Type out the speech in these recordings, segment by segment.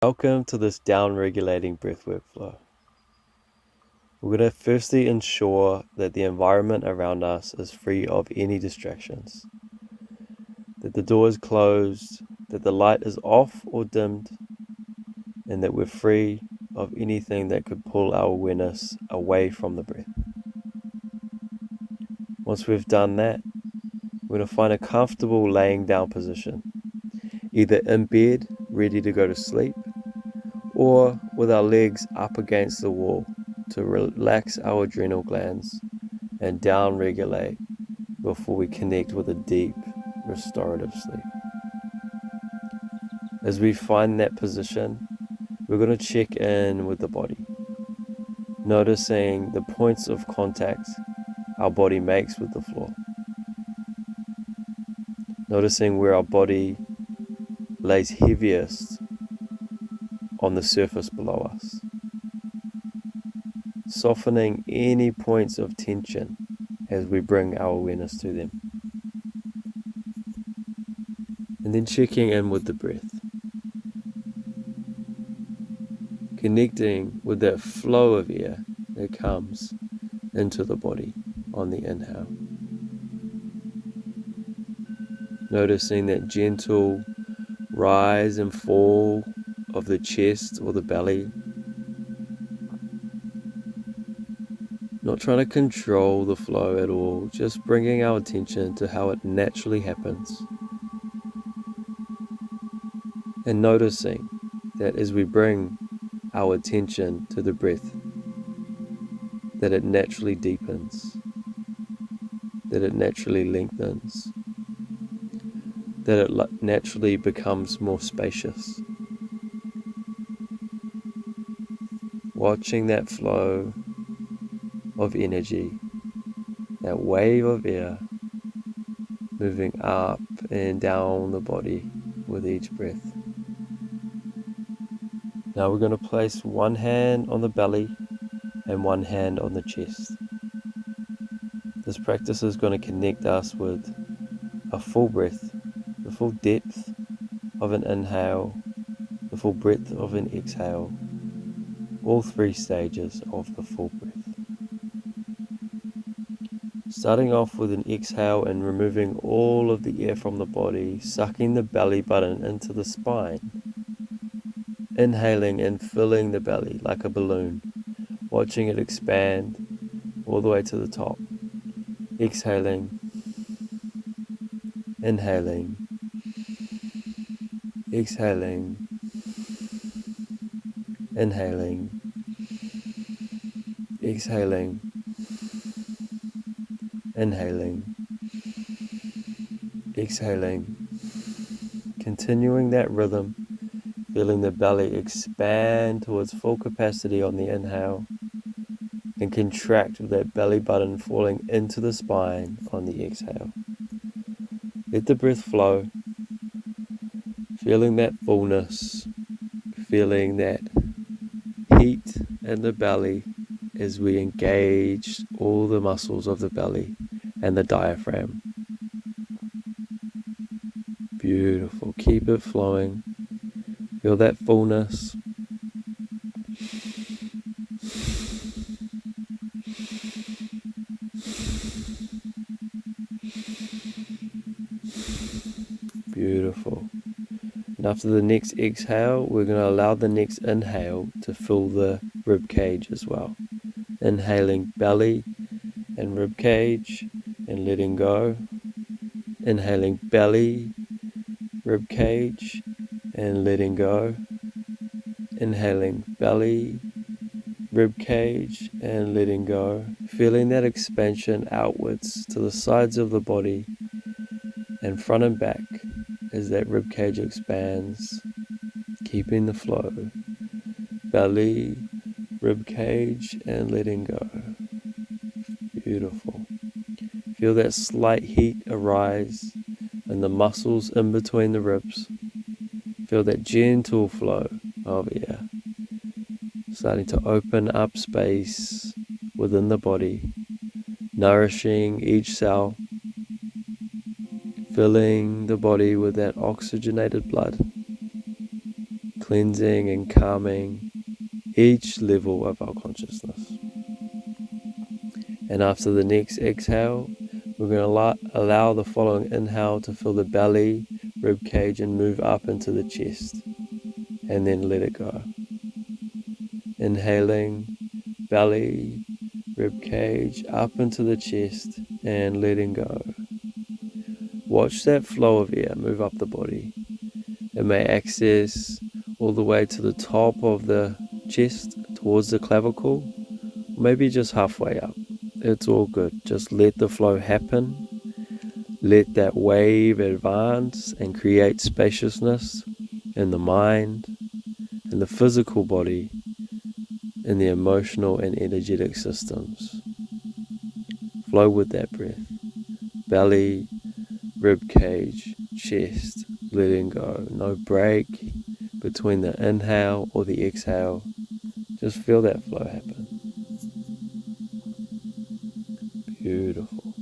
Welcome to this down-regulating breathwork flow. We're going to firstly ensure that the environment around us is free of any distractions, that the door is closed, that the light is off or dimmed, and that we're free of anything that could pull our awareness away from the breath. Once we've done that, we're going to find a comfortable laying down position, either in bed, ready to go to sleep, or with our legs up against the wall to relax our adrenal glands and down-regulate before we connect with a deep restorative sleep. As we find that position, we're going to check in with the body, noticing the points of contact our body makes with the floor, noticing where our body lays heaviest on the surface below us, softening any points of tension as we bring our awareness to them. And then checking in with the breath, connecting with that flow of air that comes into the body on the inhale. Noticing that gentle rise and fall of the chest or the belly. Not trying to control the flow at all, just bringing our attention to how it naturally happens. And noticing that as we bring our attention to the breath, that it naturally deepens, that it naturally lengthens, that it naturally becomes more spacious. Watching that flow of energy, that wave of air moving up and down the body with each breath. Now we're going to place one hand on the belly and one hand on the chest. This practice is going to connect us with a full breath, the full depth of an inhale, the full breadth of an exhale, all three stages of the full breath. Starting off with an exhale and removing all of the air from the body, sucking the belly button into the spine. Inhaling and filling the belly like a balloon, watching it expand all the way to the top. Exhaling, inhaling, exhaling, inhaling, exhaling, inhaling, exhaling. Continuing that rhythm, feeling the belly expand to its full capacity on the inhale and contract with that belly button falling into the spine on the exhale. Let the breath flow, feeling that fullness, feeling that heat in the belly as we engage all the muscles of the belly and the diaphragm. Beautiful. Keep it flowing. Feel that fullness. Beautiful. And after the next exhale, we're going to allow the next inhale to fill the rib cage as well. Inhaling belly and rib cage and letting go. Inhaling belly, rib cage and letting go. Inhaling belly, rib cage and letting go. Feeling that expansion outwards to the sides of the body and front and back as that rib cage expands, keeping the flow. Belly, rib cage and letting go. Beautiful. Feel that slight heat arise in the muscles in between the ribs. Feel that gentle flow of air starting to open up space within the body, nourishing each cell, filling the body with that oxygenated blood, cleansing and calming each level of our consciousness. And after the next exhale, we're going to allow the following inhale to fill the belly, rib cage, and move up into the chest, and then let it go. Inhaling, belly, rib cage, up into the chest, and letting go. Watch that flow of air move up the body. It may access all the way to the top of the chest, towards the clavicle, maybe just halfway up. It's all good. Just let the flow happen. Let that wave advance and create spaciousness in the mind, in the physical body, in the emotional and energetic systems. Flow with that breath. Belly, rib cage, chest, letting go. No break between the inhale or the exhale. Just feel that flow happen. Beautiful.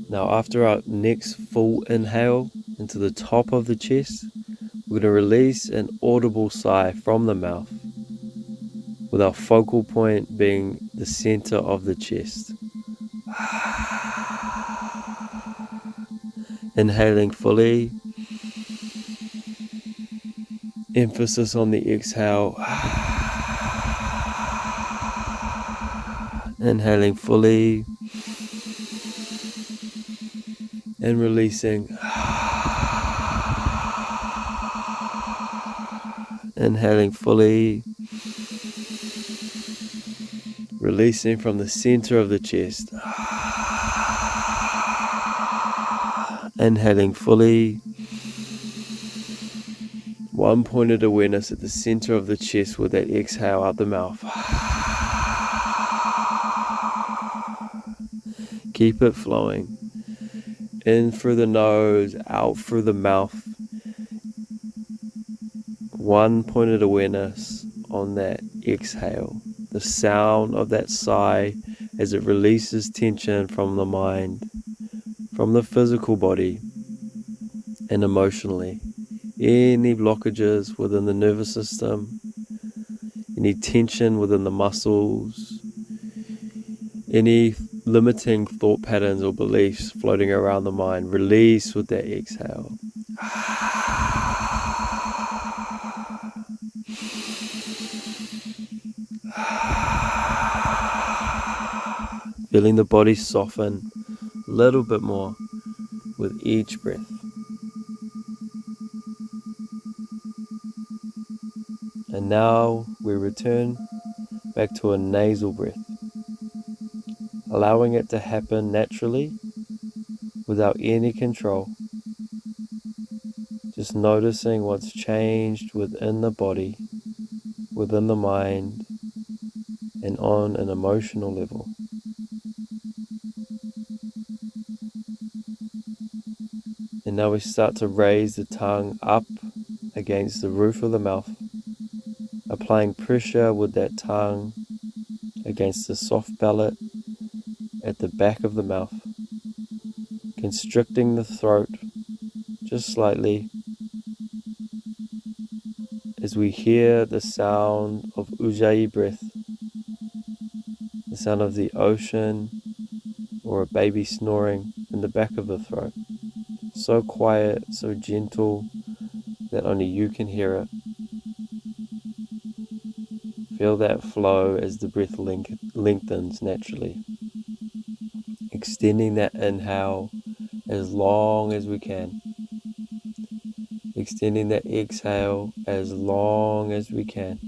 Now after our next full inhale into the top of the chest, we're going to release an audible sigh from the mouth, with our focal point being the center of the chest. Inhaling fully. Emphasis on the exhale. Inhaling fully. And releasing. Inhaling fully. Releasing from the center of the chest. Inhaling fully. One pointed awareness at the center of the chest with that exhale out the mouth. Keep it flowing. In through the nose, out through the mouth. One pointed awareness on that exhale. The sound of that sigh as it releases tension from the mind, from the physical body, and emotionally. Any blockages within the nervous system, any tension within the muscles, any limiting thought patterns or beliefs floating around the mind, release with that exhale. Feeling the body soften a little bit more with each breath. And now we return back to a nasal breath, allowing it to happen naturally without any control. Just noticing what's changed within the body, within the mind, and on an emotional level. And now we start to raise the tongue up against the roof of the mouth, applying pressure with that tongue against the soft palate at the back of the mouth, constricting the throat just slightly as we hear the sound of Ujjayi Breath, the sound of the ocean or a baby snoring in the back of the throat. So quiet, so gentle that only you can hear it. Feel that flow as the breath lengthens naturally. Extending that inhale as long as we can. Extending that exhale as long as we can.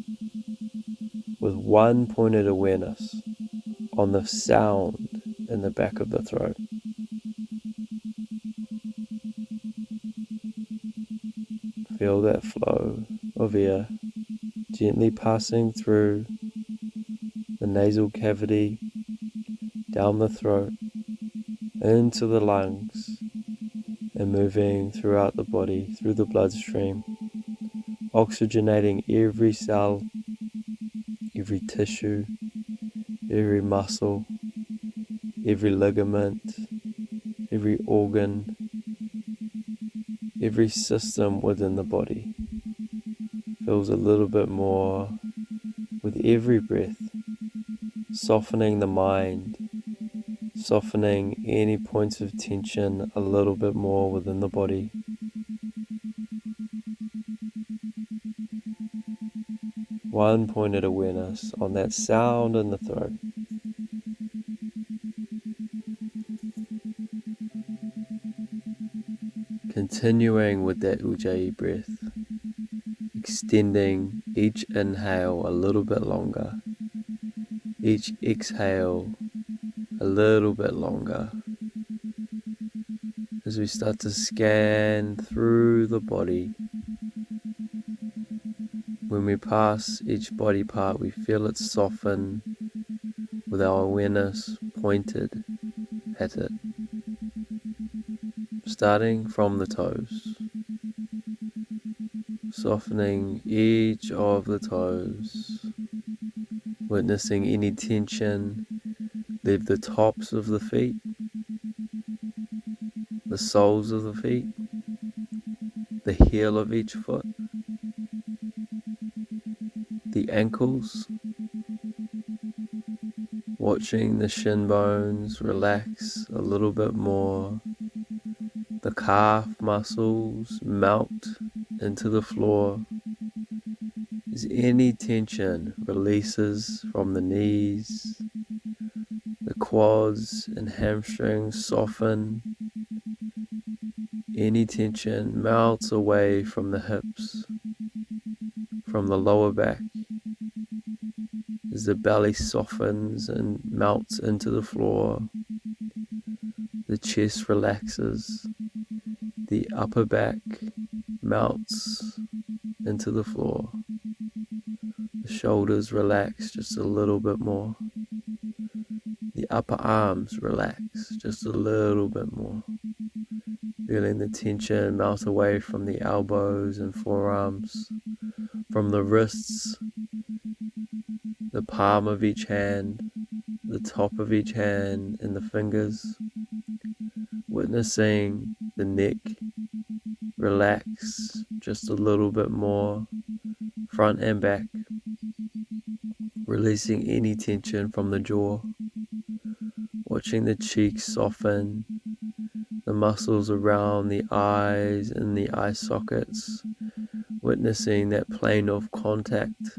With one pointed awareness on the sound in the back of the throat. Feel that flow of air gently passing through the nasal cavity, down the throat, into the lungs, and moving throughout the body, through the bloodstream, oxygenating every cell, every tissue, every muscle, every ligament, every organ, Every system within the body feels a little bit more with every breath, softening the mind, softening any points of tension a little bit more within the body. One pointed awareness on that sound in the throat. Continuing with that Ujjayi breath, extending each inhale a little bit longer, each exhale a little bit longer, as we start to scan through the body. When we pass each body part, we feel it soften with our awareness pointed at it, starting from the toes, softening each of the toes, witnessing any tension leave the tops of the feet, the soles of the feet, the heel of each foot, the ankles, watching the shin bones relax a little bit more, the calf muscles melt into the floor as any tension releases from the knees, the quads and hamstrings soften, any tension melts away from the hips, from the lower back, as the belly softens and melts into the floor, the chest relaxes, the upper back melts into the floor, the shoulders relax just a little bit more, the upper arms relax just a little bit more, feeling the tension melt away from the elbows and forearms, from the wrists, the palm of each hand, the top of each hand and the fingers, witnessing the neck relax just a little bit more, front and back, releasing any tension from the jaw, watching the cheeks soften, the muscles around the eyes and the eye sockets, witnessing that plane of contact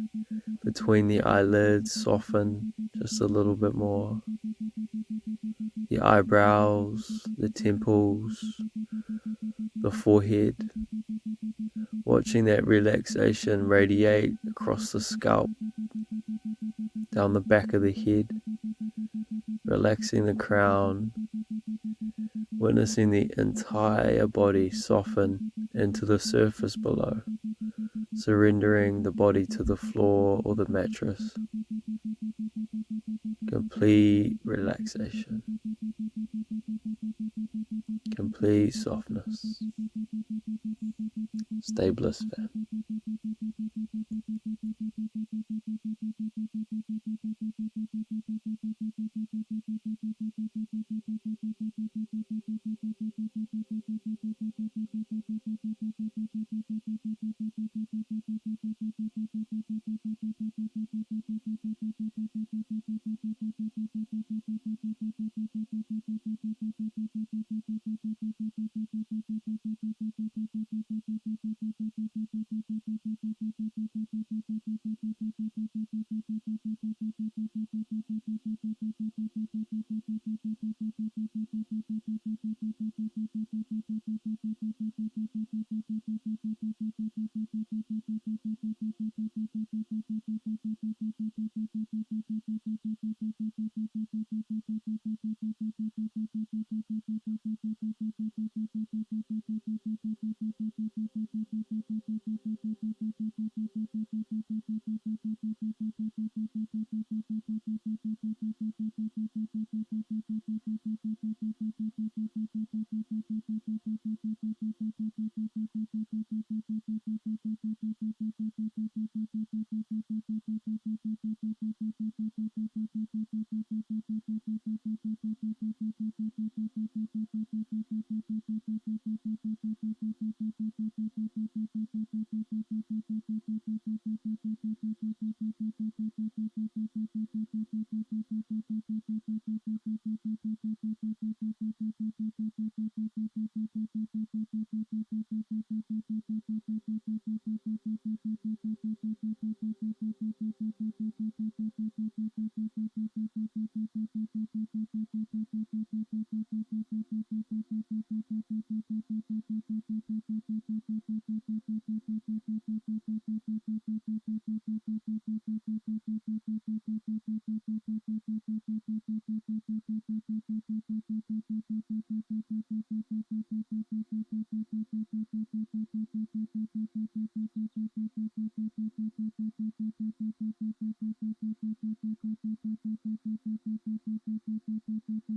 between the eyelids soften just a little bit more, the eyebrows, the temples, the forehead, watching that relaxation radiate across the scalp, down the back of the head, relaxing the crown, witnessing the entire body soften into the surface below, surrendering the body to the floor or the mattress. Complete relaxation, complete softness. Stay bliss, fam.